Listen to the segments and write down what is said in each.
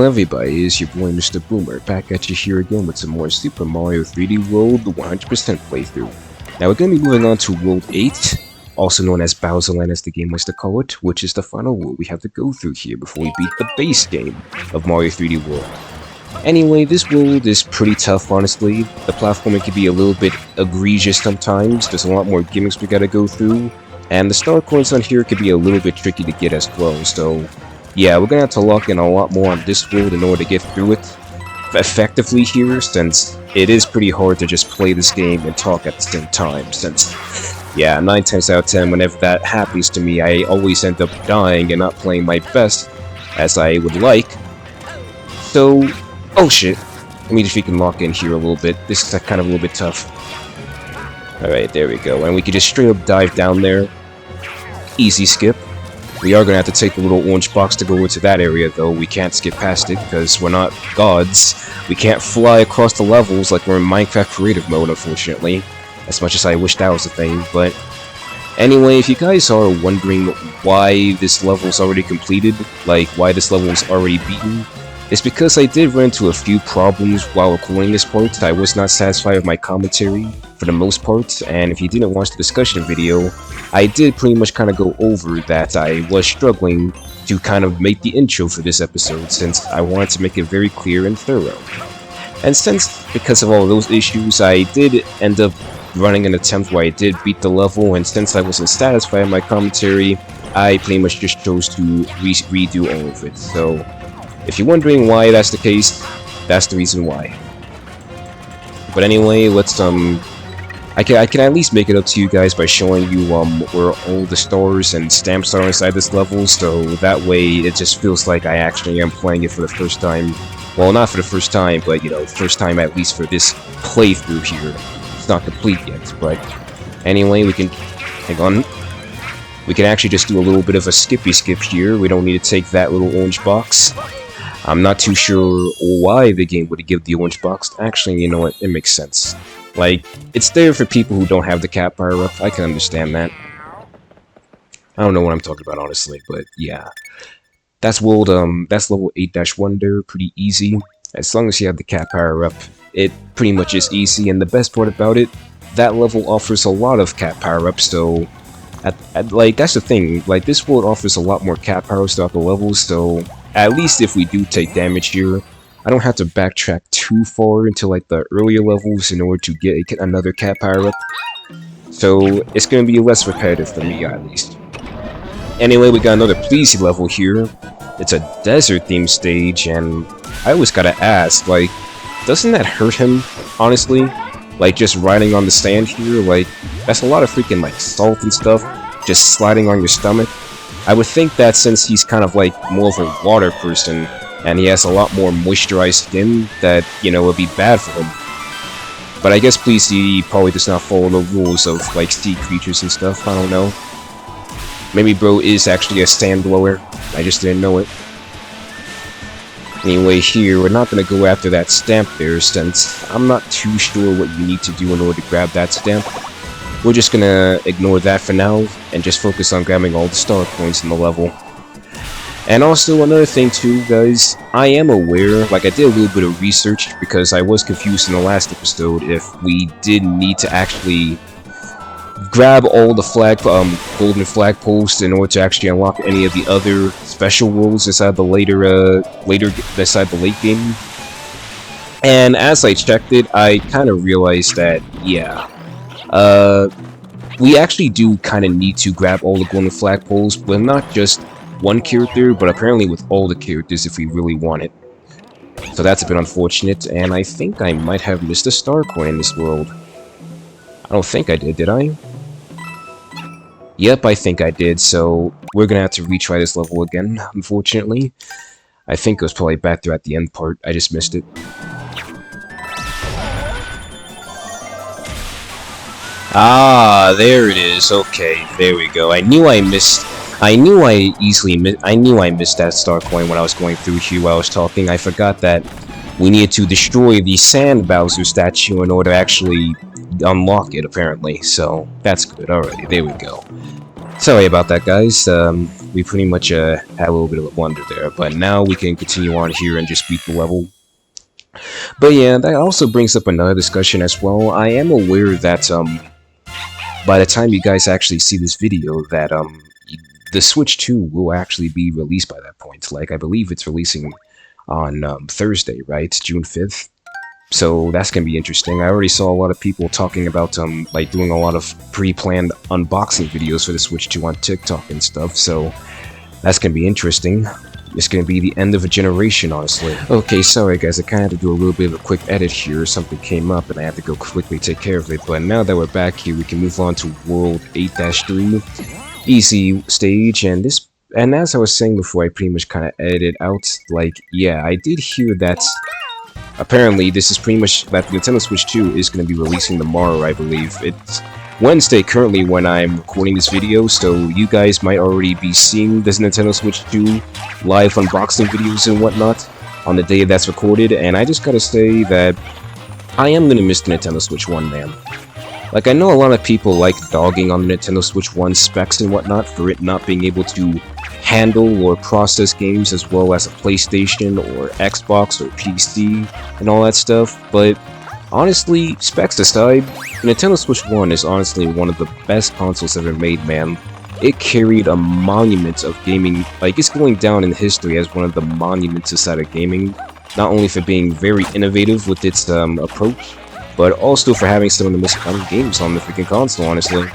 Hello everybody, it's your boy Mr. Boomer, back at you here again with some more Super Mario 3D World, the 100% playthrough. Now we're going to be moving on to World 8, also known as Bowser Land as the game likes to call it, which is the final world we have to go through here before we beat the base game of Mario 3D World. Anyway, this world is pretty tough, honestly. The platforming can be a little bit egregious sometimes, there's a lot more gimmicks we gotta go through, and the star coins on here can be a little bit tricky to get as well, so yeah, we're gonna have to lock in a lot more on this world in order to get through it effectively here, since it is pretty hard to just play this game and talk at the same time, since, yeah, 9 times out of 10, whenever that happens to me, I always end up dying and not playing my best as I would like. So, oh shit, let me just we can lock in here a little bit. This is kind of a little bit tough. Alright, there we go, and we can just straight up dive down there. Easy skip. We are going to have to take the little orange box to go into that area, though. We can't skip past it, because we're not gods. We can't fly across the levels like we're in Minecraft Creative Mode, unfortunately. As much as I wish that was a thing, but anyway, if you guys are wondering why this level is already completed, like why this level is already beaten, it's because I did run into a few problems while recording this part. I was not satisfied with my commentary for the most part, and if you didn't watch the discussion video, I did pretty much kind of go over that I was struggling to kind of make the intro for this episode, since I wanted to make it very clear and thorough. And since, because of all those issues, I did end up running an attempt where I did beat the level, and since I wasn't satisfied with my commentary, I pretty much just chose to redo all of it. So, if you're wondering why that's the case, that's the reason why. But anyway, let's I can at least make it up to you guys by showing you where all the stars and stamps are inside this level, so that way it just feels like I actually am playing it for the first time. Well, not for the first time, but you know, first time at least for this playthrough here. It's not complete yet, but anyway, we can hang on. We can actually just do a little bit of a skippy skip here. We don't need to take that little orange box. I'm not too sure why the game would give the orange box. Actually, you know what? It makes sense. Like, it's there for people who don't have the cat power up. I can understand that. I don't know what I'm talking about, honestly, but yeah. That's level 8-1 there, pretty easy. As long as you have the cat power up, it pretty much is easy, and the best part about it, that level offers a lot of cat power ups, so like, that's the thing, like, this world offers a lot more cat powers throughout the levels, so at least if we do take damage here, I don't have to backtrack too far into like the earlier levels in order to get another cat power up. So it's going to be less repetitive for me at least. Anyway, we got another Pleasy level here. It's a desert themed stage, and I always gotta ask, like, doesn't that hurt him, honestly? Like, just riding on the sand here, like, that's a lot of freaking like salt and stuff, just sliding on your stomach. I would think that since he's kind of like more of a water person, and he has a lot more moisturized skin, that, you know, it would be bad for him. But I guess Pleasy probably does not follow the rules of, like, sea creatures and stuff, I don't know. Maybe bro is actually a sand blower, I just didn't know it. Anyway, here, we're not gonna go after that stamp there, since I'm not too sure what you need to do in order to grab that stamp. We're just gonna ignore that for now, and just focus on grabbing all the star coins in the level. And also, another thing too, guys, I am aware, like I did a little bit of research, because I was confused in the last episode if we did need to actually grab all the golden flagpoles in order to actually unlock any of the other special worlds inside the inside the late game. And as I checked it, I kind of realized that, yeah, we actually do kind of need to grab all the golden flagpoles, but not just one character, but apparently with all the characters if we really want it. So that's a bit unfortunate, and I think I might have missed a star coin in this world. I don't think I did I? Yep, I think I did, so we're gonna have to retry this level again, unfortunately. I think it was probably back there at the end part, I just missed it. Ah, there it is, okay, there we go. I knew I missed that star coin when I was going through here while I was talking. I forgot that we needed to destroy the Sand Bowser statue in order to actually unlock it, apparently. So, that's good. Alrighty, there we go. Sorry about that, guys. we pretty much had a little bit of a blunder there, but now we can continue on here and just beat the level. But yeah, that also brings up another discussion as well. I am aware that by the time you guys actually see this video, that the Switch 2 will actually be released by that point. Like, I believe it's releasing on Thursday, right? June 5th. So that's gonna be interesting. I already saw a lot of people talking about like doing a lot of pre-planned unboxing videos for the Switch 2 on TikTok and stuff, so that's gonna be interesting. It's gonna be the end of a generation, honestly. Okay, sorry guys, I kinda had to do a little bit of a quick edit here. Something came up and I had to go quickly take care of it, but now that we're back here, we can move on to World 8-3. Easy stage, and as I was saying before, I pretty much kinda edited out, like, yeah, I did hear that apparently, this is pretty much that the Nintendo Switch 2 is going to be releasing tomorrow, I believe. It's Wednesday currently when I'm recording this video, so you guys might already be seeing this Nintendo Switch 2 live unboxing videos and whatnot on the day that's recorded, and I just gotta say that I am going to miss the Nintendo Switch 1, man. Like, I know a lot of people like dogging on the Nintendo Switch 1 specs and whatnot for it not being able to handle or process games as well as a PlayStation or Xbox or PC and all that stuff, but honestly, specs aside, Nintendo Switch 1 is honestly one of the best consoles ever made, man. It carried a monument of gaming, like, it's going down in history as one of the monuments inside of gaming, not only for being very innovative with its approach, but also for having some of the most fun games on the freaking console, honestly.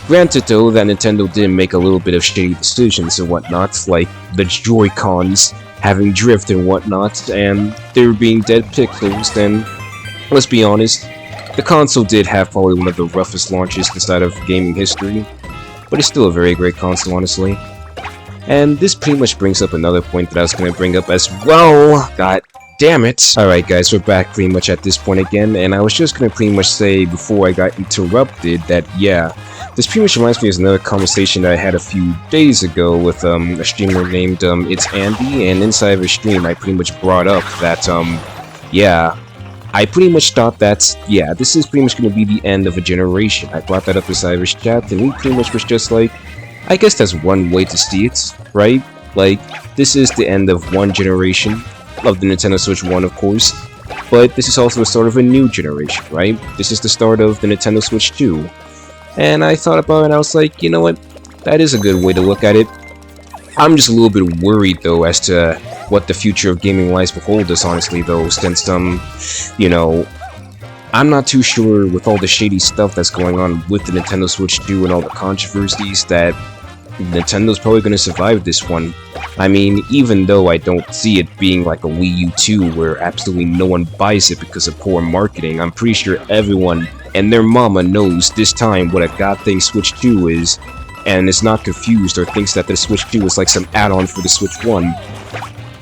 Granted though, that Nintendo did make a little bit of shady decisions and whatnot, like the Joy-Cons having drift and whatnot, and there being dead pixels, then, let's be honest, the console did have probably one of the roughest launches inside of gaming history, but it's still a very great console, honestly. And this pretty much brings up another point that I was going to bring up as well. God damn it. Alright guys, we're back pretty much at this point again, and I was just going to pretty much say before I got interrupted that, yeah, this pretty much reminds me of another conversation that I had a few days ago with a streamer named It's Andy, and inside of his stream I pretty much brought up that, yeah, I pretty much thought that, yeah, this is pretty much going to be the end of a generation. I brought that up inside of his chat, and he pretty much was just like, I guess that's one way to see it, right? Like, this is the end of one generation, of the Nintendo Switch 1 of course, but this is also the start of a new generation, right? This is the start of the Nintendo Switch 2. And I thought about it and I was like, you know what, that is a good way to look at it. I'm just a little bit worried though as to what the future of gaming lies behold us, honestly though, since, you know, I'm not too sure with all the shady stuff that's going on with the Nintendo Switch 2 and all the controversies that Nintendo's probably going to survive this one. I mean, even though I don't see it being like a Wii U 2 where absolutely no one buys it because of poor marketing, I'm pretty sure everyone and their mama knows this time what a goddamn Switch 2 is, and is not confused or thinks that the Switch 2 is like some add-on for the Switch 1.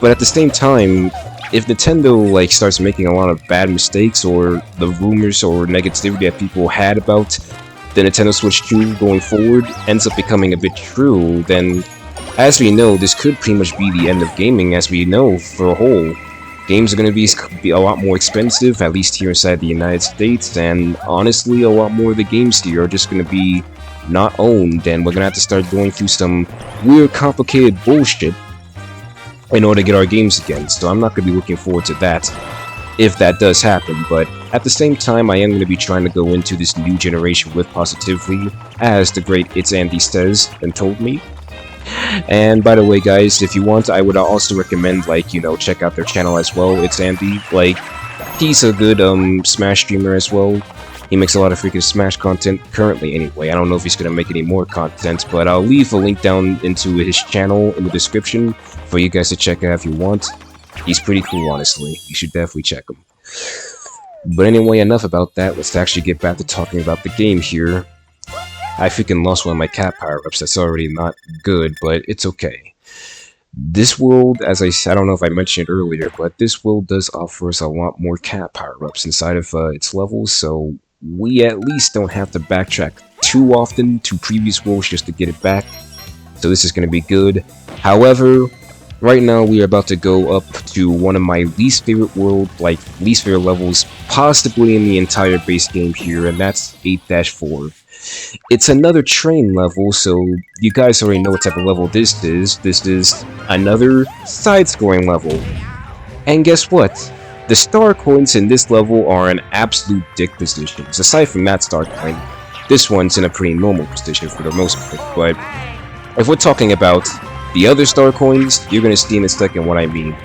But at the same time, if Nintendo like starts making a lot of bad mistakes, or the rumors or negativity that people had about the Nintendo Switch 2 going forward ends up becoming a bit true, then as we know, this could pretty much be the end of gaming as we know for a whole. Games are going to be a lot more expensive, at least here inside the United States, and honestly, a lot more of the games here are just going to be not owned, and we're going to have to start going through some weird, complicated bullshit in order to get our games again, so I'm not going to be looking forward to that, if that does happen, but at the same time, I am going to be trying to go into this new generation with positivity, as the great It's Andy says and told me. And by the way guys, if you want, I would also recommend, like, you know, check out their channel as well. It's Andy, like, he's a good Smash streamer as well. He makes a lot of freaking Smash content currently anyway. I don't know if he's gonna make any more content, but I'll leave a link down into his channel in the description for you guys to check out if you want. He's pretty cool, honestly. You should definitely check him. But anyway, enough about that. Let's actually get back to talking about the game here. I freaking lost one of my cat power-ups. That's already not good, but it's okay. This world, as I don't know if I mentioned it earlier, but this world does offer us a lot more cat power-ups inside of its levels, so we at least don't have to backtrack too often to previous worlds just to get it back. So this is going to be good. However, right now we are about to go up to one of my least favorite least favorite levels, possibly in the entire base game here, and that's 8-4. It's another train level, so you guys already know what type of level this is. This is another side-scrolling level. And guess what? The star coins in this level are in absolute dick positions. Aside from that star coin, this one's in a pretty normal position for the most part. But if we're talking about the other star coins, you're gonna see in a second what I mean.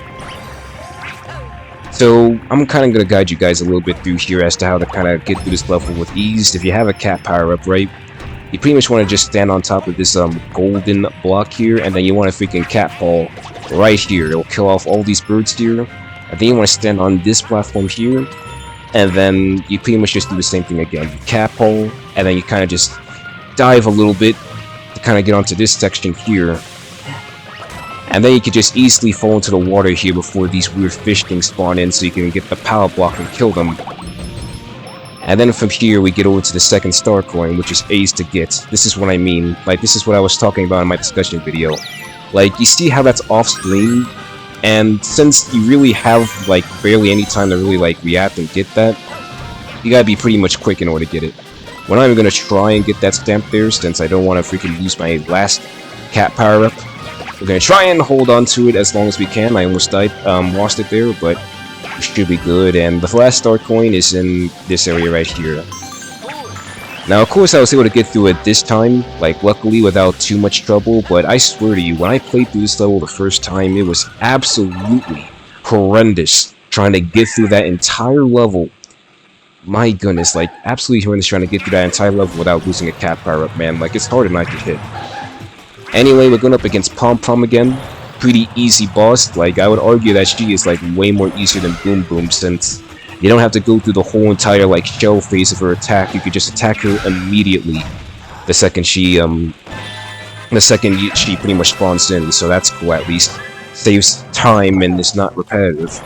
So I'm kind of gonna guide you guys a little bit through here as to how to kind of get through this level with ease. If you have a cat power-up, right, you pretty much want to just stand on top of this golden block here, and then you want to freaking cat ball right here. It'll kill off all these birds here. And then you want to stand on this platform here, and then you pretty much just do the same thing again. You cat ball, and then you kind of just dive a little bit to kind of get onto this section here. And then you can just easily fall into the water here before these weird fish things spawn in, so you can get the power block and kill them. And then from here we get over to the second star coin, which is A's to get. This is what I mean. Like, this is what I was talking about in my discussion video. Like, you see how that's off screen? And since you really have, like, barely any time to really, like, react and get that, you gotta be pretty much quick in order to get it. We're not even gonna try and get that stamp there, since I don't want to freaking lose my last cat power-up. We're gonna try and hold on to it as long as we can. I almost died, lost it there, but it should be good. And the last star coin is in this area right here. Now, of course, I was able to get through it this time, like, luckily without too much trouble, but I swear to you, when I played through this level the first time, it was absolutely horrendous trying to get through that entire level. My goodness, like, absolutely horrendous trying to get through that entire level without losing a cat power-up, man. Like, it's hard enough to hit. Anyway, we're going up against Pom Pom again. Pretty easy boss. Like, I would argue that she is, like, way more easier than Boom Boom, since you don't have to go through the whole entire, like, shell phase of her attack. You could just attack her immediately the second she pretty much spawns in, so that's cool at least. Saves time and is not repetitive.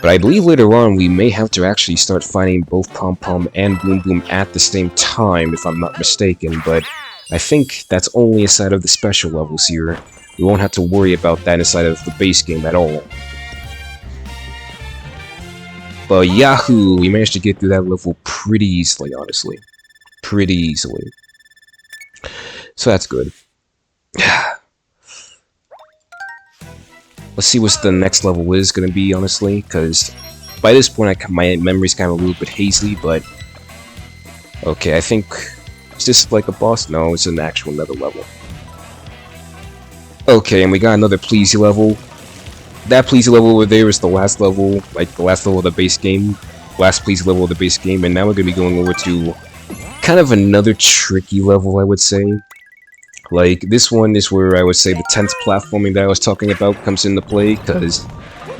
But I believe later on we may have to actually start fighting both Pom Pom and Boom Boom at the same time, if I'm not mistaken, but I think that's only inside of the special levels here. We won't have to worry about that inside of the base game at all. But yahoo! We managed to get through that level pretty easily, honestly. Pretty easily. So that's good. Let's see what the next level is going to be, honestly, because by this point my memory's kind of a little bit hazy, but okay, I think, is this like a boss? No, it's an actual nether level. Okay, and we got another Pleasy level. That Pleasy level over there is the last level, like the last level of the base game. Last Pleasy level of the base game, and now we're going to be going over to kind of another tricky level, I would say. Like, this one is where I would say the tense platforming that I was talking about comes into play, because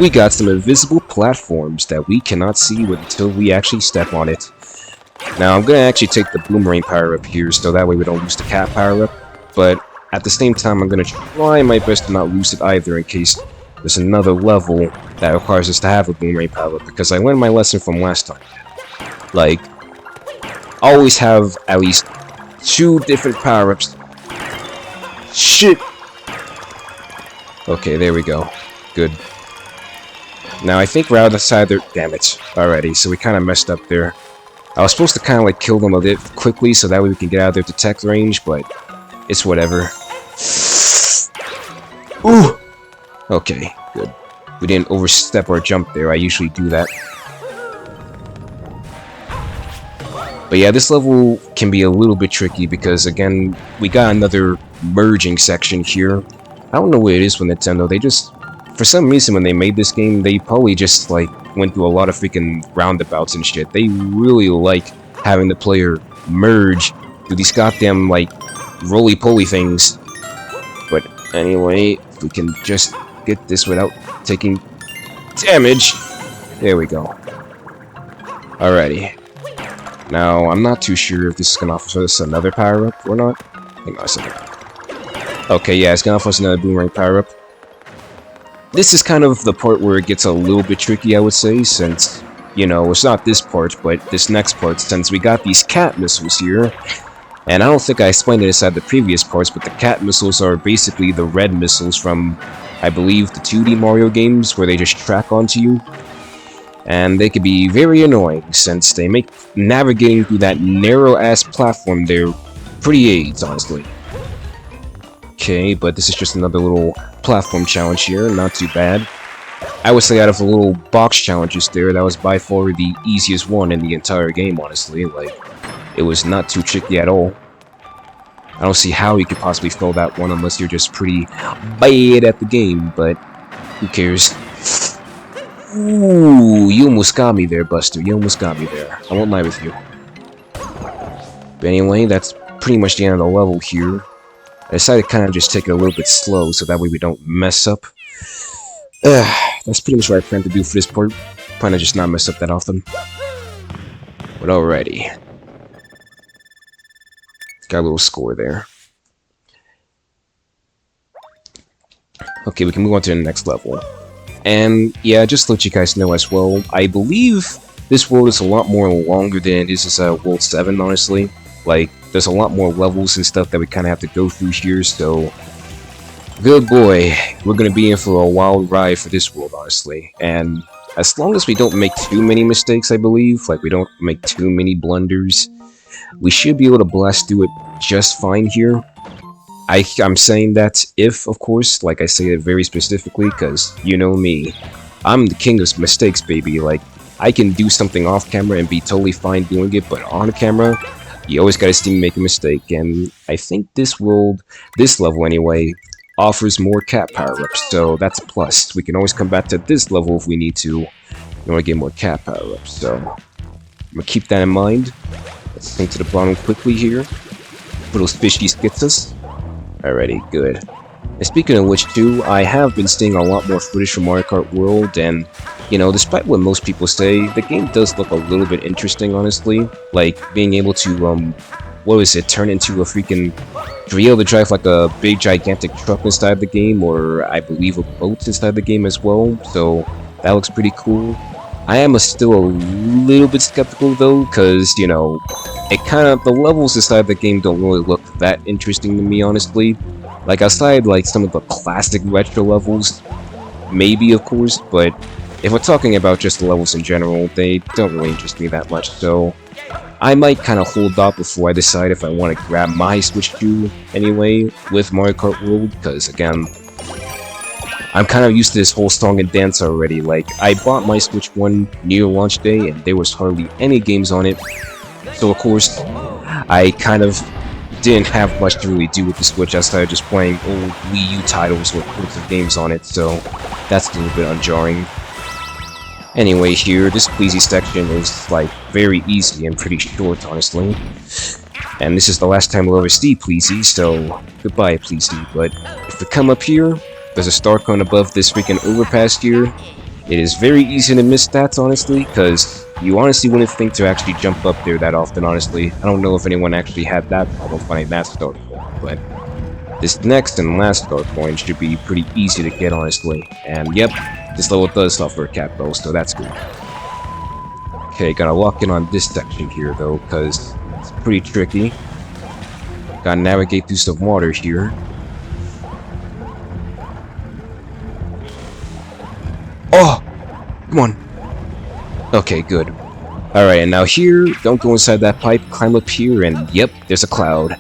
we got some invisible platforms that we cannot see until we actually step on it. Now, I'm going to actually take the Boomerang power-up here, so that way we don't lose the cat power-up, but at the same time, I'm going to try my best to not lose it either in case there's another level that requires us to have a Boomerang power-up, because I learned my lesson from last time. Like, always have at least 2 different power-ups. Shit! Okay, there we go. Good. Now, I think we're out of the side there. Damn it. Alrighty, so we kind of messed up there. I was supposed to kind of like kill them a bit quickly so that way we can get out of their detect range, but it's whatever. Ooh! Okay, good. We didn't overstep our jump there. I usually do that. But yeah, this level can be a little bit tricky because, again, we got another merging section here. I don't know what it is with Nintendo. They just, for some reason, when they made this game, they probably just, like, went through a lot of freaking roundabouts and shit. They really like having the player merge through these goddamn, like, roly-poly things. But anyway, if we can just get this without taking damage. There we go. Alrighty. Now, I'm not too sure if this is going to offer us another power-up or not. Hang on a second. Okay, yeah, it's going to offer us another Boomerang power-up. This is kind of the part where it gets a little bit tricky, I would say, since, you know, it's not this part, but this next part, since we got these cat missiles here. And I don't think I explained it inside the previous parts, but the cat missiles are basically the red missiles from, I believe, the 2D Mario games, where they just track onto you. and they can be very annoying since they make navigating through that narrow-ass platform there pretty AIDS, honestly. Okay, but this is just another little platform challenge here, not too bad. I would say out of the little box challenges there, that was by far the easiest one in the entire game, honestly. Like, it was not too tricky at all. I don't see how you could possibly fail that one unless you're just pretty bad at the game, but who cares? Ooh, you almost got me there, Buster. You almost got me there. I won't lie with you. But anyway, that's pretty much the end of the level here. I decided to kind of just take it a little bit slow so that way we don't mess up. That's pretty much what I plan to do for this part. Plan to just not mess up that often. But alrighty. Got a little score there. Okay, we can move on to the next level. And yeah, just to let you guys know as well, I believe this world is a lot more longer than it is as World 7, honestly. Like, there's a lot more levels and stuff that we kind of have to go through here, so... Good boy, we're gonna be in for a wild ride for this world, honestly. And as long as we don't make too many mistakes, I believe, like we don't make too many blunders, we should be able to blast through it just fine here. I'm saying that if, of course, like I say it very specifically, because you know me. I'm the king of mistakes, baby. Like, I can do something off camera and be totally fine doing it, but on camera, you always gotta see me make a mistake. And I think this world, this level anyway, offers more cat power-ups, so that's a plus. We can always come back to this level if we need to in order to get more cat power-ups, so I'm gonna keep that in mind. Let's sink to the bottom quickly here. For those fishy skitsas. Alrighty, good. And speaking of which too, I have been seeing a lot more footage from Mario Kart World, and you know, despite what most people say, the game does look a little bit interesting, honestly. Like, being able to, what was it, turn into a freaking... to be able to drive like a big gigantic truck inside the game, or I believe a boat inside the game as well, so that looks pretty cool. I am still a little bit skeptical though, because, you know, it kind of, the levels inside the game don't really look that interesting to me, honestly. Like, outside, like, some of the classic retro levels, maybe, of course, but if we're talking about just the levels in general, they don't really interest me that much, so I might kind of hold off before I decide if I want to grab my Switch 2 anyway with Mario Kart World, because again, I'm kind of used to this whole song and dance already. Like, I bought my Switch 1 near launch day and there was hardly any games on it, so of course, I kind of didn't have much to really do with the Switch outside of just playing old Wii U titles with loads of games on it, so that's a little bit unjarring. Anyway, here, this Pleasy section is, like, very easy and pretty short, honestly. And this is the last time we'll ever see Pleasy, so goodbye, Pleasy. But if we come up here, there's a star cone above this freaking overpass here. It is very easy to miss that, honestly, because you honestly wouldn't think to actually jump up there that often, honestly. I don't know if anyone actually had that problem finding that star coin, but this next and last star coin should be pretty easy to get, honestly. And yep, this level does offer a cat bow, so that's good. Okay, gotta lock in on this section here, though, because it's pretty tricky. Gotta navigate through some water here. Oh! Come on. Okay, good. Alright, and now here, don't go inside that pipe, climb up here, and yep, there's a cloud.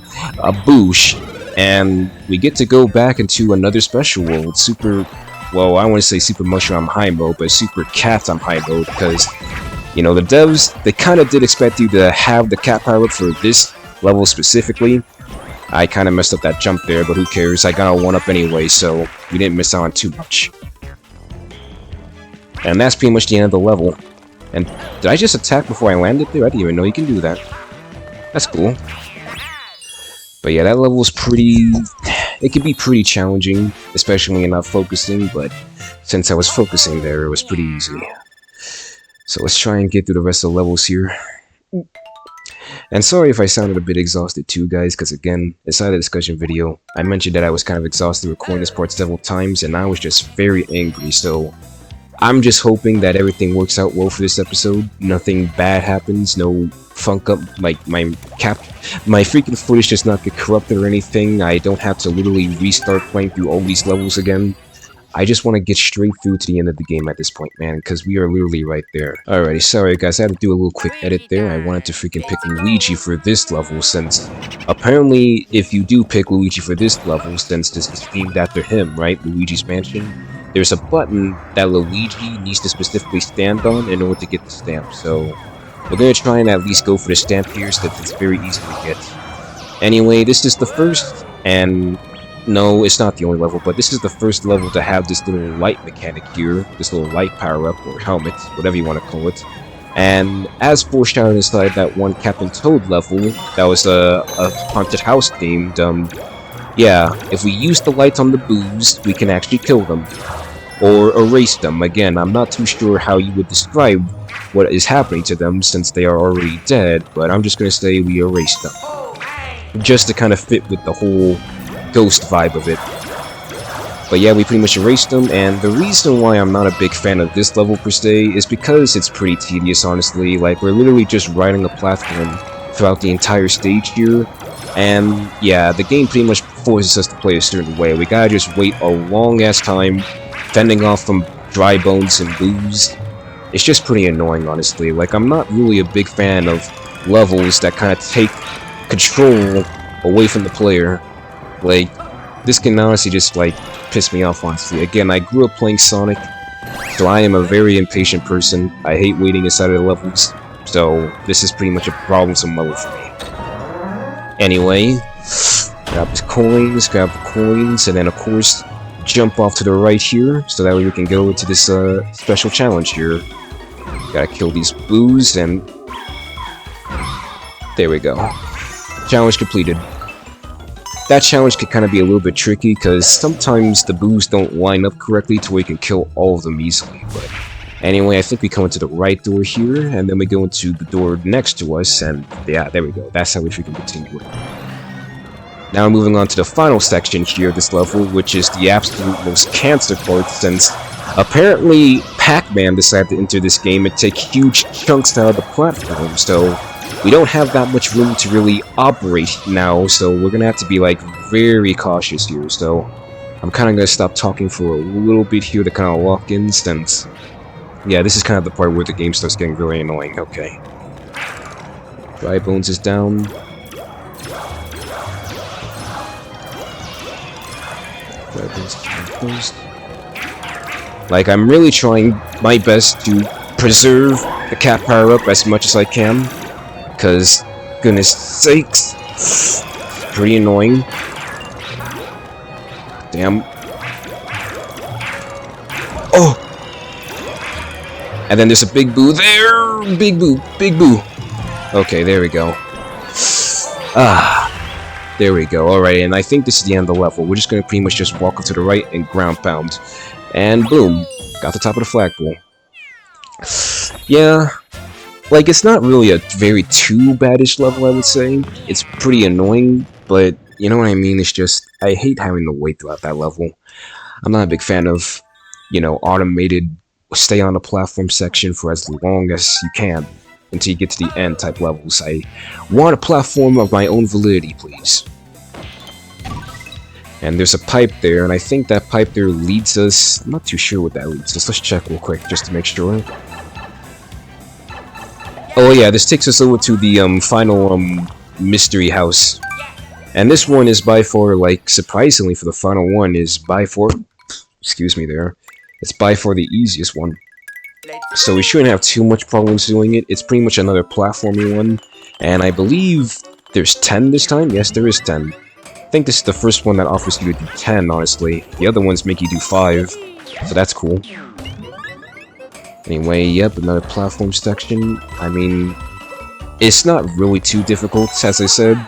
A boosh. And we get to go back into another special world, Super... Well, I want to say Super Mushroom High Mode, but Super Cat on High Mode, because, you know, the devs, they kind of did expect you to have the cat power-up for this level specifically. I kind of messed up that jump there, but who cares, I got a 1-up anyway, so we didn't miss out on too much. And that's pretty much the end of the level. And did I just attack before I landed there? I didn't even know you can do that. That's cool. But yeah, that level is pretty... It can be pretty challenging, especially when you're not focusing, but since I was focusing there, it was pretty easy. So let's try and get through the rest of the levels here. And sorry if I sounded a bit exhausted too, guys, because again, inside the discussion video, I mentioned that I was kind of exhausted recording this part several times, and I was just very angry, so... I'm just hoping that everything works out well for this episode. Nothing bad happens, no funk up, like my freaking footage does not get corrupted or anything. I don't have to literally restart playing through all these levels again. I just want to get straight through to the end of the game at this point, man, because we are literally right there. Alrighty, sorry guys, I had to do a little quick edit there. I wanted to freaking pick Luigi for this level, since apparently if you do pick Luigi for this level, since this is themed after him, right, Luigi's Mansion, there's a button that Luigi needs to specifically stand on in order to get the stamp, so we're going to try and at least go for the stamp here, since it's very easy to get. Anyway, this is the first, and no, it's not the only level, but this is the first level to have this little light mechanic here, this little light power-up, or helmet, whatever you want to call it. And as foreshadowed inside that one Captain Toad level, that was a haunted house themed, yeah, if we use the lights on the boos, we can actually kill them. Or erase them. Again, I'm not too sure how you would describe what is happening to them since they are already dead, but I'm just gonna say we erase them. Just to kind of fit with the whole ghost vibe of it. But yeah, we pretty much erased them, and the reason why I'm not a big fan of this level per se is because it's pretty tedious, honestly. Like, we're literally just riding a platform throughout the entire stage here, and yeah, the game pretty much forces us to play a certain way. We gotta just wait a long-ass time, fending off from dry bones and boos. It's just pretty annoying, honestly. Like, I'm not really a big fan of levels that kind of take control away from the player. Like, this can honestly just, like, piss me off, honestly. Again, I grew up playing Sonic, so I am a very impatient person. I hate waiting inside of the levels, so this is pretty much a troublesome level for me. Anyway, grab the coins, and then, of course, jump off to the right here, so that way we can go into this, special challenge here. Gotta kill these boos, and there we go. Challenge completed. That challenge can kind of be a little bit tricky, because sometimes the boos don't line up correctly to where you can kill all of them easily, but anyway, I think we come into the right door here, and then we go into the door next to us, and yeah, there we go. That's how we can continue it. Now moving on to the final section here of this level, which is the absolute most cancer part, since apparently Pac-Man decided to enter this game and take huge chunks out of the platform, so we don't have that much room to really operate now, so we're gonna have to be, like, very cautious here, so I'm kinda gonna stop talking for a little bit here to kinda lock in, since, yeah, this is kind of the part where the game starts getting very annoying. Okay. Dry Bones is down. Dry Bones is down first. Like, I'm really trying my best to preserve the cat power-up as much as I can, because, goodness sakes, pretty annoying. Damn. Oh! And then there's a big boo there! Big boo! Big boo! Okay, there we go. There we go. Alright, and I think this is the end of the level. We're just gonna pretty much just walk up to the right and ground pound. And boom! Got the top of the flagpole. Yeah. Like, it's not really a very too badish level, I would say. It's pretty annoying, but you know what I mean? It's just, I hate having to wait throughout that level. I'm not a big fan of, you know, automated stay on the platform section for as long as you can until you get to the end type levels. I want a platform of my own validity, please. And there's a pipe there, and I think that pipe there leads us... I'm not too sure what that leads us. Let's check real quick, just to make sure. Oh yeah, this takes us over to the final mystery house. And this one is by far, like, surprisingly for the final one, is by far... Excuse me there. It's by far the easiest one. So we shouldn't have too much problems doing it. It's pretty much another platforming one. And I believe there's 10 this time? Yes, there is 10. I think this is the first one that offers you to do 10, honestly. The other ones make you do 5. So that's cool. Anyway, yep, another platform section. I mean, it's not really too difficult, as I said.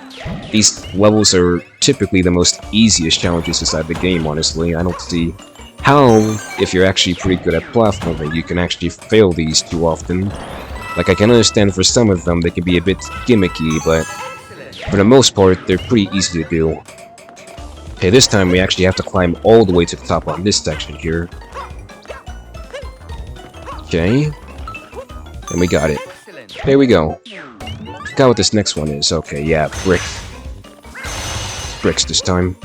These levels are typically the most easiest challenges inside the game, honestly. I don't see how, if you're actually pretty good at platforming, you can actually fail these too often. Like, I can understand for some of them they can be a bit gimmicky, but for the most part, they're pretty easy to do. Okay, this time we actually have to climb all the way to the top on this section here. Okay, and we got it. There we go. Forgot what this next one is. Okay, yeah, brick. Bricks this time.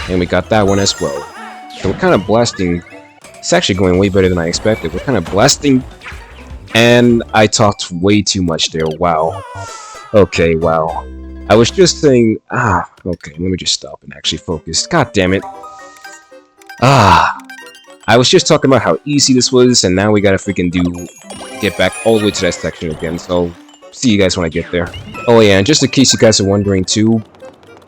And we got that one as well. So we're kind of blasting. It's actually going way better than I expected. We're kind of blasting. And I talked way too much there. Wow. Okay, wow. I was just saying... okay, let me just stop and actually focus. God damn it. I was just talking about how easy this was, and now we gotta freaking get back all the way to that section again, so see you guys when I get there. Oh yeah, and just in case you guys are wondering too,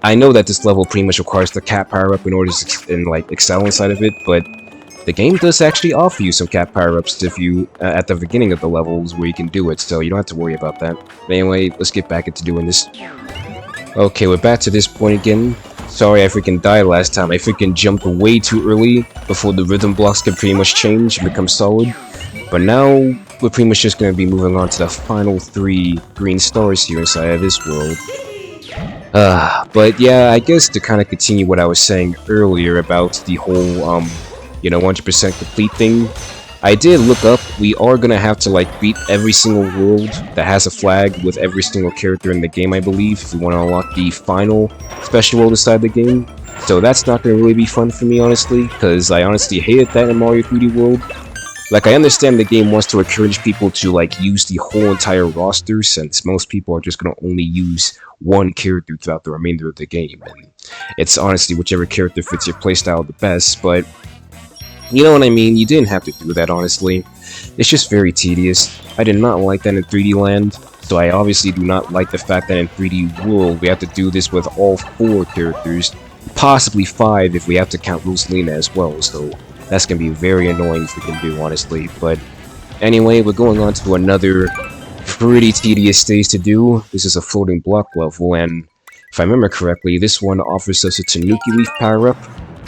I know that this level pretty much requires the cat power-up in order to excel inside of it, but the game does actually offer you some cat power-ups if you at the beginning of the levels where you can do it, so you don't have to worry about that. But anyway, let's get back into doing this. Okay, we're back to this point again. Sorry I freaking died last time. I freaking jumped way too early before the rhythm blocks could pretty much change and become solid. But now, we're pretty much just going to be moving on to the final 3 green stars here inside of this world. But yeah, I guess to kind of continue what I was saying earlier about the whole, 100% complete thing, I did look up, we are gonna have to beat every single world that has a flag with every single character in the game, I believe, if we want to unlock the final special world inside the game. So that's not gonna really be fun for me, honestly, because I honestly hated that in Mario 3D World. I understand the game wants to encourage people to use the whole entire roster, since most people are just gonna only use one character throughout the remainder of the game, and it's honestly whichever character fits your playstyle the best, but you know what I mean, you didn't have to do that, honestly. It's just very tedious. I did not like that in 3D Land, so I obviously do not like the fact that in 3D World we have to do this with all 4 characters, possibly 5 if we have to count Rosalina as well, so that's gonna be very annoying if we can do, honestly. But anyway, we're going on to another pretty tedious stage to do. This is a floating block level, and if I remember correctly, this one offers us a Tanuki Leaf power-up.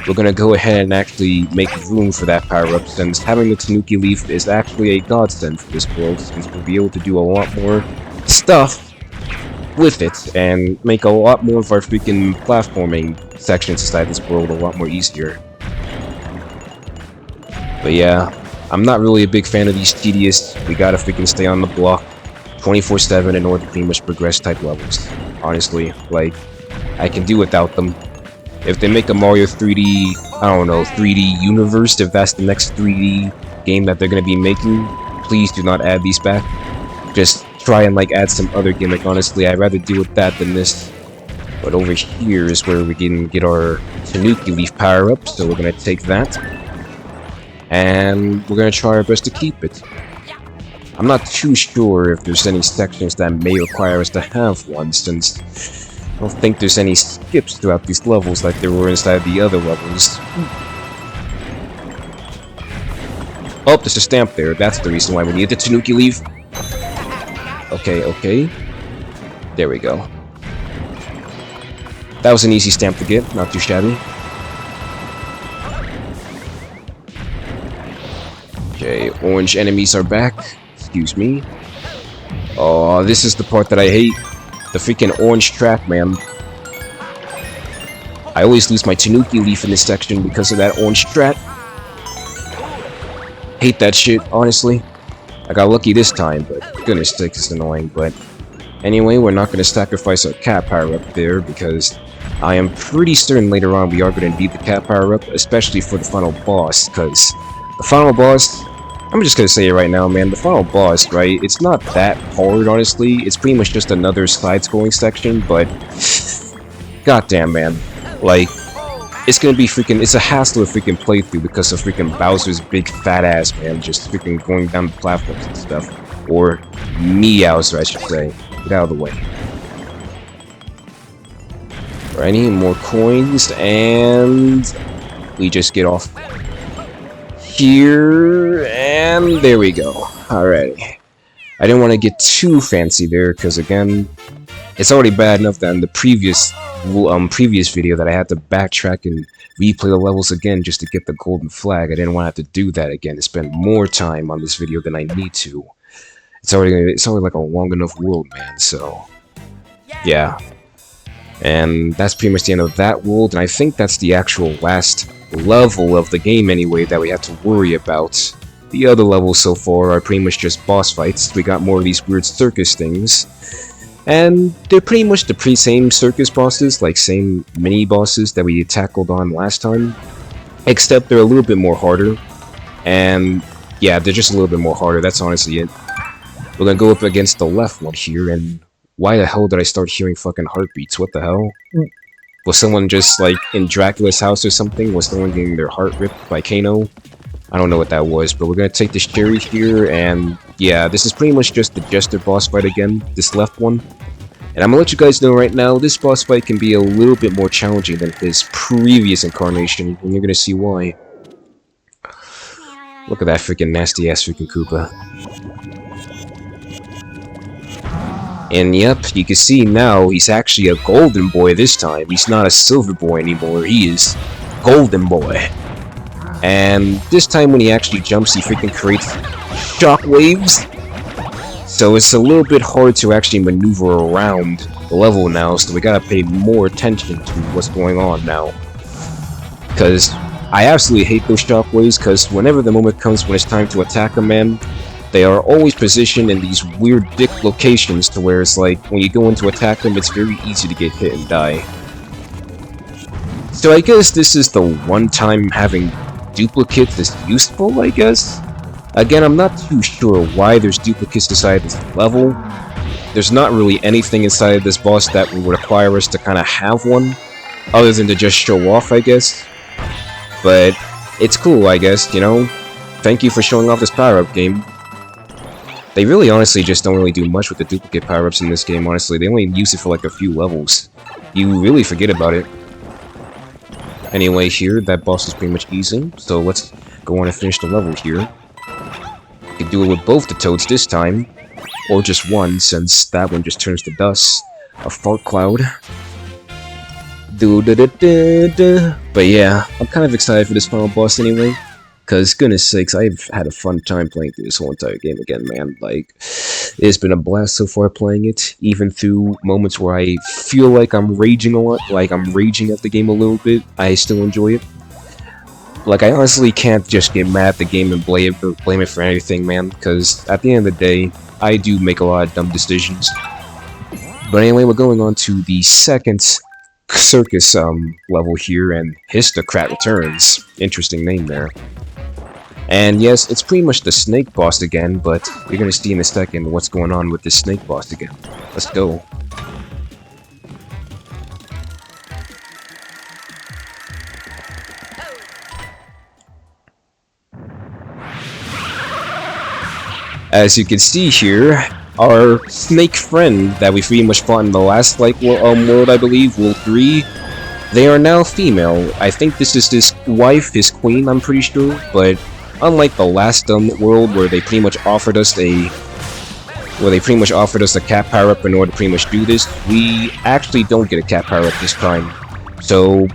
We're gonna go ahead and actually make room for that power-up, since having the Tanuki Leaf is actually a godsend for this world, since we'll be able to do a lot more stuff with it, and make a lot more of our freaking platforming sections inside this world a lot more easier. But yeah, I'm not really a big fan of these tedious, we gotta freaking stay on the block 24/7 in order to pretty much progress type levels. Honestly, I can do without them. If they make a Mario 3D, I don't know, 3D Universe, if that's the next 3D game that they're going to be making, please do not add these back. Just try and add some other gimmick, honestly. I'd rather deal with that than this. But over here is where we can get our Tanuki Leaf power-up, so we're going to take that. And we're going to try our best to keep it. I'm not too sure if there's any sections that may require us to have one, since I don't think there's any skips throughout these levels like there were inside the other levels. Oh, there's a stamp there. That's the reason why we need the Tanuki Leaf. Okay. There we go. That was an easy stamp to get, not too shabby. Okay, orange enemies are back. Excuse me. Oh, this is the part that I hate. The freaking orange track, man. I always lose my Tanuki Leaf in this section because of that orange track. Hate that shit, honestly. I got lucky this time, but goodness sakes, it's annoying. But anyway, we're not going to sacrifice our cat power-up there, because I am pretty certain later on we are going to need the cat power-up, especially for the final boss, because the final boss... I'm just gonna say it right now, man, the final boss, right, it's not that hard, honestly. It's pretty much just another side-scrolling section, but... goddamn, man. It's gonna be freaking... it's a hassle to freaking play through because of freaking Bowser's big fat ass, man, just freaking going down the platforms and stuff. Or Meowser, I should say. Get out of the way. Alrighty, more coins, and... we just get off here, and there we go. Alrighty. I didn't want to get too fancy there, because again, it's already bad enough that in the previous video that I had to backtrack and replay the levels again just to get the golden flag. I didn't want to have to do that again, to spend more time on this video than I need to. It's already like a long enough world, man, so... yeah. And that's pretty much the end of that world, and I think that's the actual last level of the game anyway that we have to worry about. The other levels so far are pretty much just boss fights. We got more of these weird circus things. And they're pretty much the same circus bosses, like same mini bosses that we tackled on last time, except they're a little bit more harder. And yeah, they're just a little bit more harder, that's honestly it. We're gonna go up against the left one here, and why the hell did I start hearing fucking heartbeats? What the hell? Was someone just, like, in Dracula's house or something? Was someone getting their heart ripped by Kano? I don't know what that was, but we're gonna take this cherry here, and yeah, this is pretty much just the Jester boss fight again, this left one. And I'm gonna let you guys know right now, this boss fight can be a little bit more challenging than his previous incarnation, and you're gonna see why. Look at that freaking nasty ass freaking Koopa. And yep, you can see now he's actually a golden boy this time. He's not a silver boy anymore, he is golden boy. And this time when he actually jumps, he freaking creates shockwaves. So it's a little bit hard to actually maneuver around the level now, so we gotta pay more attention to what's going on now. Because I absolutely hate those shockwaves, because whenever the moment comes when it's time to attack a man, they are always positioned in these weird dick locations to where it's like, when you go in to attack them, it's very easy to get hit and die. So I guess this is the one time having duplicates is useful, I guess? Again, I'm not too sure why there's duplicates inside this level. There's not really anything inside of this boss that would require us to kind of have one, other than to just show off, I guess. But it's cool, I guess, you know? Thank you for showing off this power-up game. They really honestly just don't really do much with the duplicate power-ups in this game, honestly. They only use it for like a few levels. You really forget about it. Anyway, here, that boss is pretty much easy, so let's go on and finish the level here. You can do it with both the Toads this time, or just one, since that one just turns to dust. A fart cloud. But yeah, I'm kind of excited for this final boss anyway. Cause goodness sakes, I've had a fun time playing through this whole entire game again, man. Like, it's been a blast so far playing it, even through moments where I feel like I'm raging a lot, like I'm raging at the game a little bit, I still enjoy it. Like, I honestly can't just get mad at the game and blame it for anything, man, because at the end of the day, I do make a lot of dumb decisions. But anyway, we're going on to the second circus level here, and Histocrat returns. Interesting name there. And yes, it's pretty much the snake boss again, but you're gonna see in a second what's going on with this snake boss again. Let's go. As you can see here, our snake friend that we pretty much fought in the last world, I believe, World 3, they are now female. I think this is his wife, his queen, I'm pretty sure, but unlike the last world where they pretty much offered us a cat power-up in order to pretty much do this, we actually don't get a cat power-up this time. So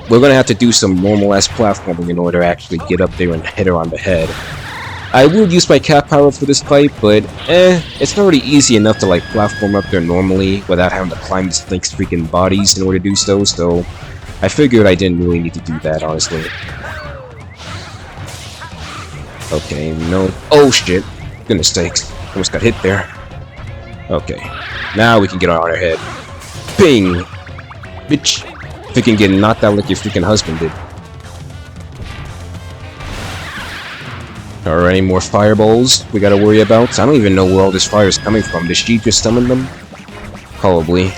we're gonna have to do some normal-ass platforming in order to actually get up there and hit her on the head. I will use my cat power-up for this fight, but it's already easy enough to like platform up there normally without having to climb this snake's freaking bodies in order to do so, so I figured I didn't really need to do that, honestly. Okay, no. Oh shit. Goodness sakes. Almost got hit there. Okay. Now we can get on our head. Bing! Bitch! Freaking get knocked out like your freaking husband did. Are any more fireballs we gotta worry about? I don't even know where all this fire is coming from. Did she just summon them? Probably.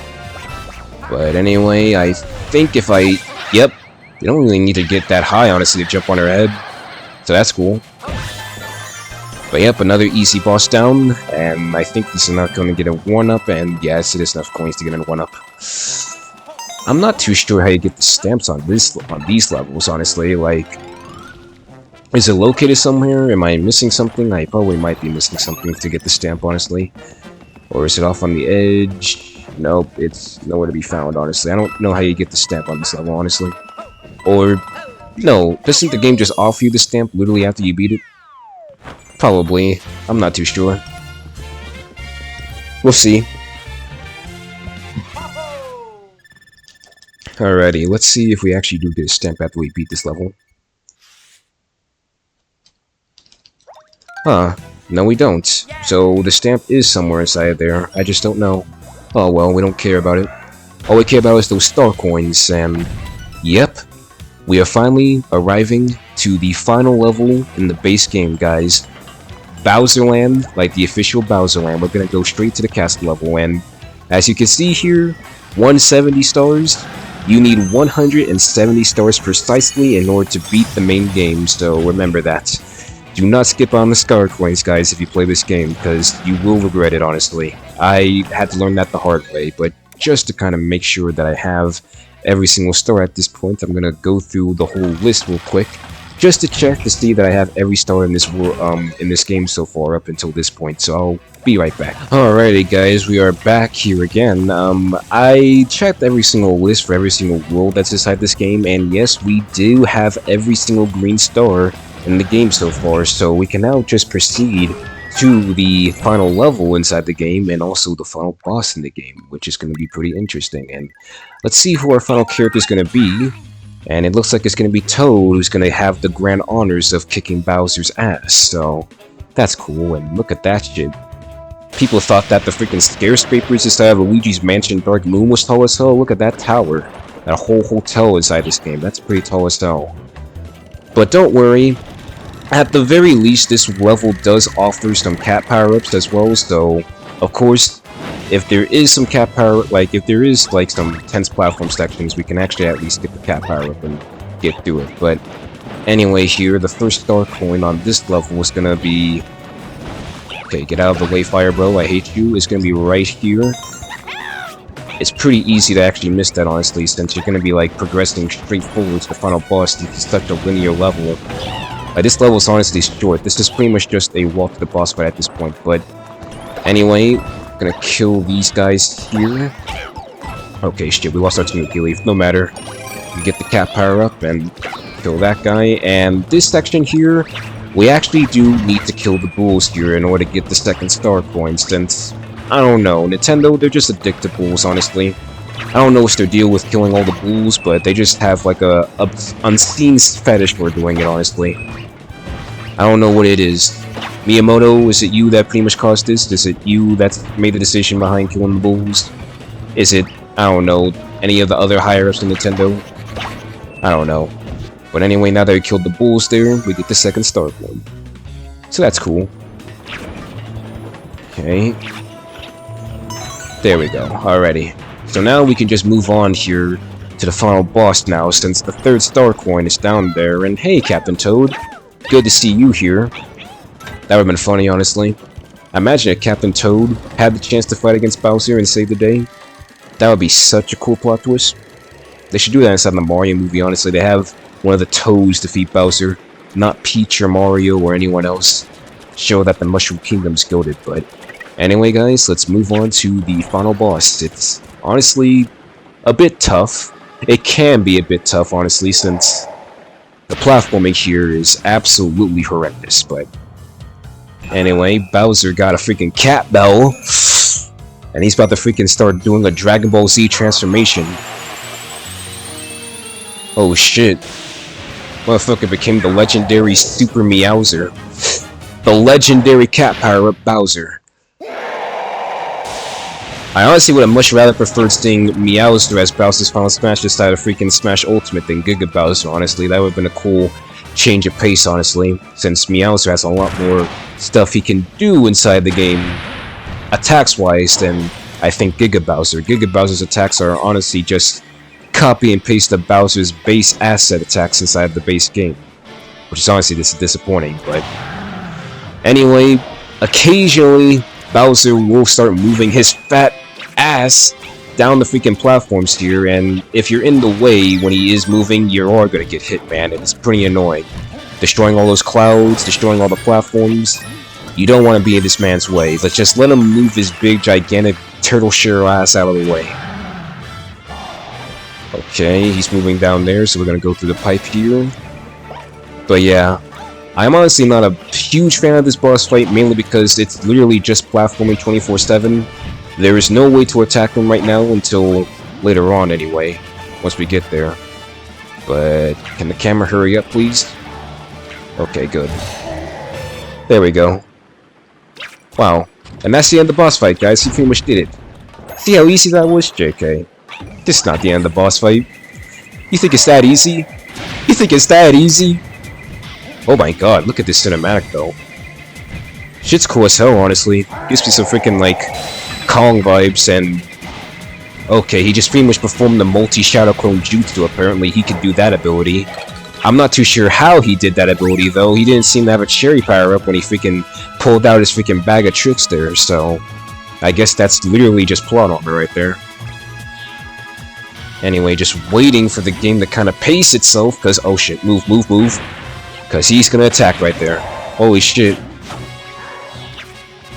But anyway, I think if I... Yep. You don't really need to get that high, honestly, to jump on her head. So that's cool. But yep, another easy boss down, and I think this is not going to get a 1-up, and yes, it is enough coins to get a 1-up. I'm not too sure how you get the stamps on these levels, honestly. Like, is it located somewhere? Am I missing something? I probably might be missing something to get the stamp, honestly. Or is it off on the edge? Nope, it's nowhere to be found, honestly. I don't know how you get the stamp on this level, honestly. Or, no, doesn't the game just offer you the stamp literally after you beat it? Probably. I'm not too sure. We'll see. Alrighty, let's see if we actually do get a stamp after we beat this level. Huh. No, we don't. So, the stamp is somewhere inside there. I just don't know. Oh well, we don't care about it. All we care about is those star coins, and yep, we are finally arriving to the final level in the base game, guys. Bowser Land, like the official Bowser Land. We're gonna go straight to the castle level, and as you can see here, 170 stars. You need 170 stars precisely in order to beat the main game, so remember that. Do not skip on the star coins, guys, if you play this game, because you will regret it, honestly. I had to learn that the hard way, but just to kind of make sure that I have every single star at this point, I'm gonna go through the whole list real quick, just to check to see that I have every star in this game so far up until this point. So I'll be right back. Alrighty, guys, we are back here again. I checked every single list for every single world that's inside this game, and yes, we do have every single green star in the game so far. So we can now just proceed to the final level inside the game and also the final boss in the game, which is going to be pretty interesting. And let's see who our final character is going to be. And it looks like it's going to be Toad, who's going to have the grand honors of kicking Bowser's ass. So that's cool. And look at that shit. People thought that the freaking skyscrapers inside of Luigi's Mansion Dark Moon was tall as hell. Look at that tower. That whole hotel inside this game. That's pretty tall as hell. But don't worry. At the very least, this level does offer some cat power-ups as well, so of course, if there is some cat power, if there is like some tense platform sections, we can actually at least get the cat power-up and get through it. But anyway, here, the first star coin on this level is gonna be... Okay, get out of the way, Fire Bro, I hate you. It's gonna be right here. It's pretty easy to actually miss that, honestly, since you're gonna be like progressing straight forward to the final boss. It's such a linear level. This level is honestly short. This is pretty much just a walk to the boss fight at this point. But anyway, gonna kill these guys here. Okay, shit, we lost our team leaf. No matter. We get the cat power up and kill that guy. And this section here, we actually do need to kill the bulls here in order to get the second star coin. Since, I don't know, Nintendo, they're just addicted to bulls, honestly. I don't know what's their deal with killing all the bulls, but they just have like a unseen fetish for doing it, honestly. I don't know what it is. Miyamoto, is it you that pretty much caused this? Is it you that made the decision behind killing the bulls? Is it, I don't know, any of the other higher-ups in Nintendo? I don't know. But anyway, now that we killed the bulls there, we get the second star coin. So that's cool. Okay. There we go. Alrighty. So now we can just move on here to the final boss now, since the third star coin is down there. And hey, Captain Toad. Good to see you here. That would have been funny, honestly. Imagine if Captain Toad had the chance to fight against Bowser and save the day. That would be such a cool plot twist. They should do that inside the Mario movie, honestly. They have one of the Toads defeat Bowser, not Peach or Mario or anyone else. Show that the Mushroom Kingdom's goated, but... Anyway, guys, let's move on to the final boss. It's honestly a bit tough. It can be a bit tough, honestly, since... the platforming here is absolutely horrendous, but... Anyway, Bowser got a freaking cat bell. And he's about to freaking start doing a Dragon Ball Z transformation. Oh shit. Motherfucker became the legendary Super Meowser. The legendary cat power-up Bowser. I honestly would have much rather preferred seeing Meowser as Bowser's Final Smash inside of freaking Smash Ultimate than Giga Bowser, honestly. That would have been a cool change of pace, honestly, since Meowser has a lot more stuff he can do inside the game, attacks-wise, than I think Giga Bowser. Giga Bowser's attacks are honestly just copy and paste of Bowser's base asset attacks inside the base game, which is honestly disappointing, but... Anyway, occasionally, Bowser will start moving his fat ass down the freaking platforms here, and if you're in the way when he is moving, you are gonna get hit, man, and it's pretty annoying. Destroying all those clouds, destroying all the platforms, you don't want to be in this man's way. Let's just let him move his big, gigantic, turtle shell ass out of the way. Okay, he's moving down there, so we're gonna go through the pipe here. But yeah, I'm honestly not a huge fan of this boss fight, mainly because it's literally just platforming 24/7. There is no way to attack him right now until later on anyway, once we get there. But can the camera hurry up, please? Okay, good. There we go. Wow. And that's the end of the boss fight, guys. He pretty much did it. See how easy that was, JK? This is not the end of the boss fight. You think it's that easy? You think it's that easy? Oh my god, look at this cinematic though. Shit's cool as hell, honestly. Gives me some freaking, like, Kong vibes, and... Okay, he just pretty much performed the multi-Shadow Clone Jutsu, apparently he could do that ability. I'm not too sure how he did that ability, though. He didn't seem to have a cherry power-up when he freaking pulled out his freaking bag of tricks there, so... I guess that's literally just plot armor right there. Anyway, just waiting for the game to kind of pace itself, because... Oh shit, move, move, move. Because he's gonna attack right there. Holy shit.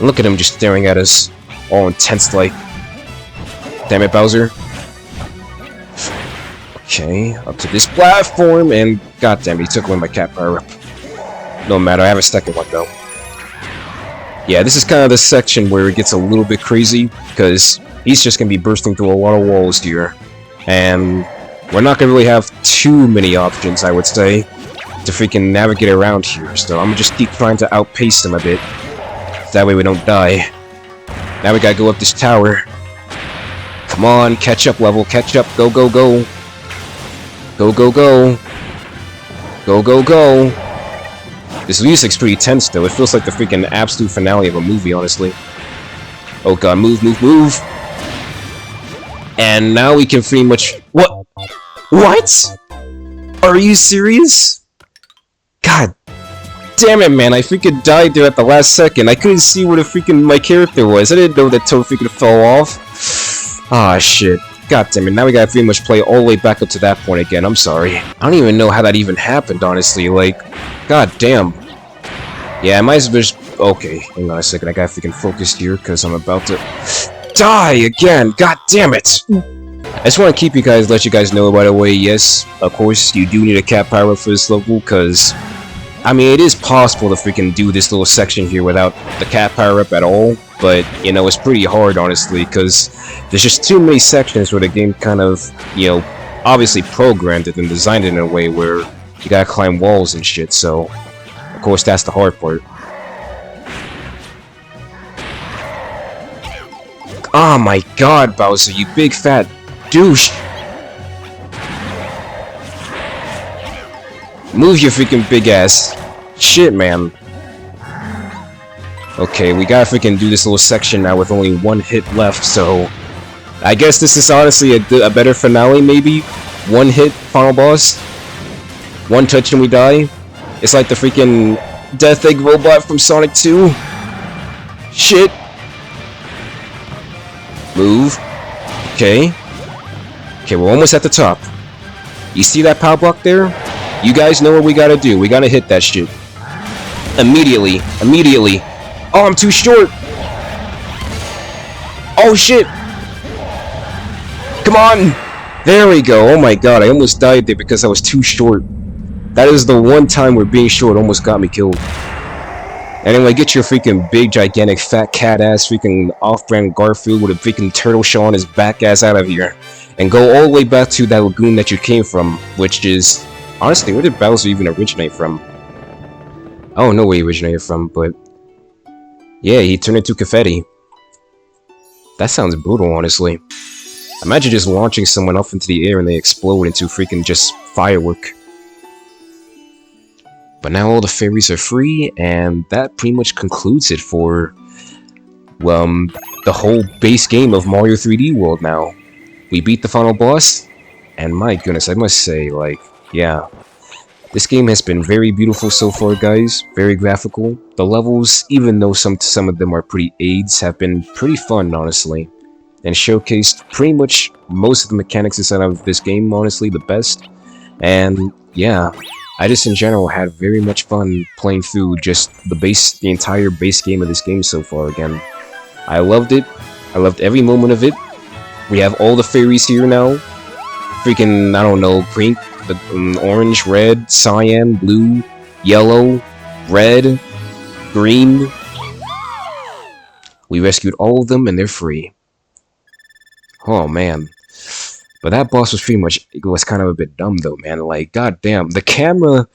Look at him just staring at us, all intense like. Damn it, Bowser. Okay, up to this platform, and goddamn, he took away my cat power up. No matter, I have a second one though. Yeah, this is kind of the section where it gets a little bit crazy, because he's just gonna be bursting through a lot of walls here, and we're not gonna really have too many options, I would say, to freaking navigate around here. So I'm gonna just keep trying to outpace him a bit. That way we don't die. Now we gotta go up this tower. Come on, catch up level, catch up, go, go, go. Go, go, go. Go, go, go. This music's pretty tense though, it feels like the freaking absolute finale of a movie, honestly. Oh god, move, move, move. And now we can pretty much... What? What? Are you serious? God damn it, man, I freaking died there at the last second. I couldn't see where the freaking my character was. I didn't know that Toad freaking fell off. Ah, shit. God damn it, now we gotta pretty much play all the way back up to that point again. I'm sorry. I don't even know how that even happened, honestly. Like, god damn. Yeah, I might as well just... Okay, hang on a second. I gotta freaking focus here, because I'm about to... die again! God damn it! I just want to keep you guys, let you guys know, by the way, yes, of course, you do need a cat power for this level, because... I mean, it is possible to freaking do this little section here without the cat power-up at all, but, you know, it's pretty hard, honestly, because there's just too many sections where the game kind of, you know, obviously programmed it and designed it in a way where you gotta climb walls and shit, so, of course, that's the hard part. Oh my god, Bowser, you big fat douche! Move your freaking big ass. Shit, man. Okay, we gotta freaking do this little section now with only one hit left, so... I guess this is honestly a better finale, maybe? One hit, final boss? One touch and we die? It's like the freaking Death Egg robot from Sonic 2? Shit! Move. Okay. Okay, we're almost at the top. You see that power block there? You guys know what we gotta do. We gotta hit that shit. Immediately. Immediately. Oh, I'm too short. Oh, shit. Come on. There we go. Oh my god, I almost died there because I was too short. That is the one time where being short almost got me killed. Anyway, get your freaking big, gigantic, fat cat ass freaking off-brand Garfield with a freaking turtle shell on his back ass out of here. And go all the way back to that lagoon that you came from, which is... Honestly, where did Bowser even originate from? I don't know where he originated from, but... Yeah, he turned into confetti. That sounds brutal, honestly. Imagine just launching someone up into the air and they explode into freaking just firework. But now all the fairies are free, and that pretty much concludes it for... the whole base game of Mario 3D World now. We beat the final boss, and my goodness, I must say, like... Yeah, this game has been very beautiful so far, guys. Very graphical. The levels, even though some of them are pretty AIDS, have been pretty fun, honestly. And showcased pretty much most of the mechanics inside of this game, honestly, the best. And yeah, I just in general had very much fun playing through just the entire base game of this game so far again. I loved it. I loved every moment of it. We have all the fairies here now. Freaking, I don't know, pink. Orange, red, cyan, blue, yellow, red, green. We rescued all of them and they're free. Oh man. But that boss was pretty much, it was kind of a bit dumb though, man. Like, goddamn, the camera,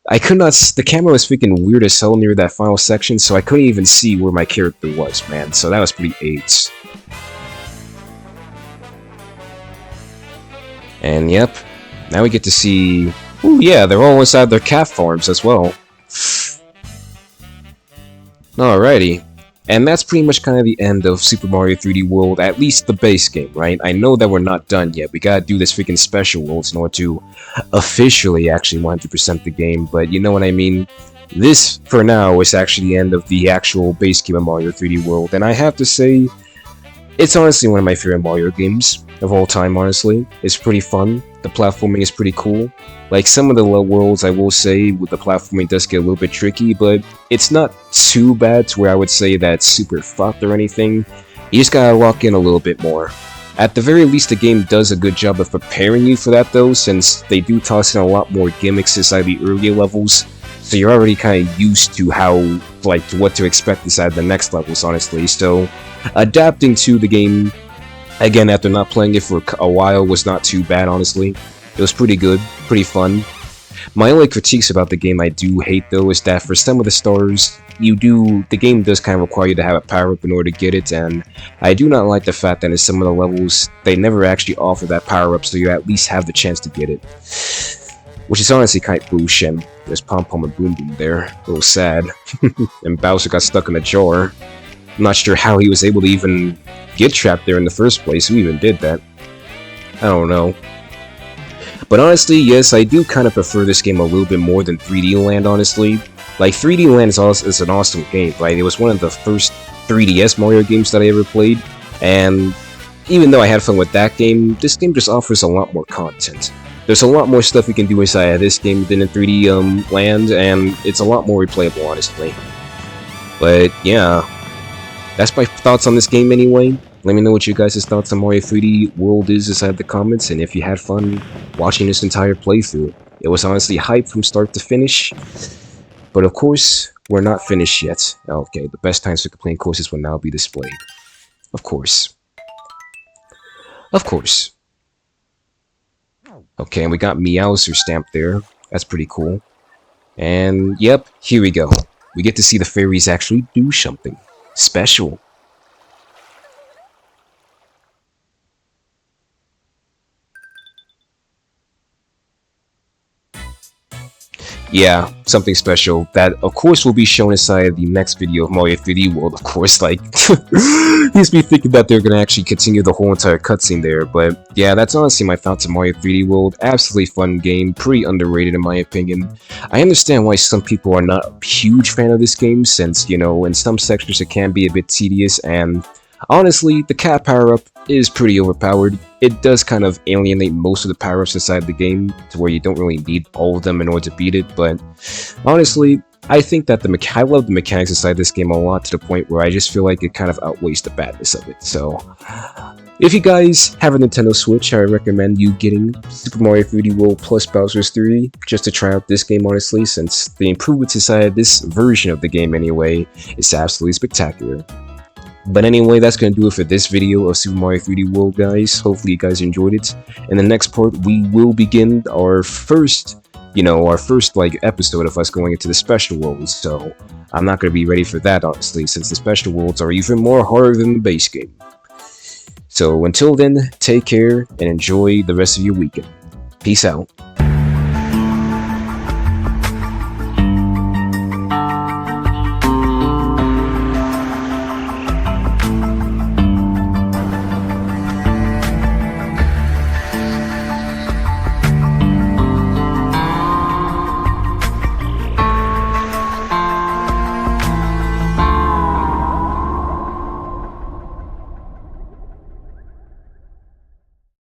the camera was freaking weird as hell near that final section, so I couldn't even see where my character was, man. So that was pretty AIDS. And yep, now we get to see... Ooh, yeah, they're all inside their cat farms as well. Alrighty. And that's pretty much kind of the end of Super Mario 3D World, at least the base game, right? I know that we're not done yet. We gotta do this freaking special worlds in order to officially actually 100% the game, but you know what I mean? This, for now, is actually the end of the actual base game of Mario 3D World, and I have to say, it's honestly one of my favorite Mario games of all time, honestly. It's pretty fun. The platforming is pretty cool. Like, some of the low worlds, I will say, with the platforming does get a little bit tricky, but it's not too bad to where I would say that's super fucked or anything. You just gotta lock in a little bit more. At the very least, the game does a good job of preparing you for that, though, since they do toss in a lot more gimmicks inside the earlier levels, so you're already kind of used to how, like, what to expect inside the next levels, honestly. So, adapting to the game, again, after not playing it for a while, was not too bad, honestly. It was pretty good, pretty fun. My only critiques about the game I do hate, though, is that for some of the stars, the game does kind of require you to have a power-up in order to get it, and I do not like the fact that in some of the levels, they never actually offer that power-up, so you at least have the chance to get it. Which is honestly kind of bullshit. There's Pom Pom and Boom Boom there, a little sad. And Bowser got stuck in a jar. I'm not sure how he was able to even get trapped there in the first place. Who even did that? I don't know. But honestly, yes, I do kind of prefer this game a little bit more than 3D Land, honestly. Like, 3D Land is an awesome game, right? It was one of the first 3DS Mario games that I ever played, and even though I had fun with that game, this game just offers a lot more content. There's a lot more stuff you can do inside of this game than in 3D Land, and it's a lot more replayable, honestly. But yeah, that's my thoughts on this game anyway. Let me know what you guys' thoughts on Mario 3D World is inside the comments, and if you had fun watching this entire playthrough. It was honestly hype from start to finish. But of course, we're not finished yet. Okay, the best times for complete courses will now be displayed. Of course. Of course. Okay, and we got Meowser stamped there. That's pretty cool. And yep, here we go. We get to see the fairies actually do something special. Yeah, something special that, of course, will be shown inside the next video of Mario 3D World, of course. Like, he's me thinking that they're gonna actually continue the whole entire cutscene there, but yeah, that's honestly my thoughts on Mario 3D World. Absolutely fun game, pretty underrated in my opinion. I understand why some people are not a huge fan of this game, since, you know, in some sections it can be a bit tedious, and honestly, the cat power-up is pretty overpowered. It does kind of alienate most of the power-ups inside the game, to where you don't really need all of them in order to beat it, but honestly, I think that I love the mechanics inside this game a lot, to the point where I just feel like it kind of outweighs the badness of it. So, if you guys have a Nintendo Switch, I recommend you getting Super Mario 3D World plus Bowser's 3 just to try out this game, honestly, since the improvements inside this version of the game anyway is absolutely spectacular. But anyway, that's going to do it for this video of Super Mario 3D World, guys. Hopefully you guys enjoyed it. In the next part, we will begin our first episode of us going into the special worlds. So, I'm not going to be ready for that, honestly, since the special worlds are even more harder than the base game. So, until then, take care and enjoy the rest of your weekend. Peace out.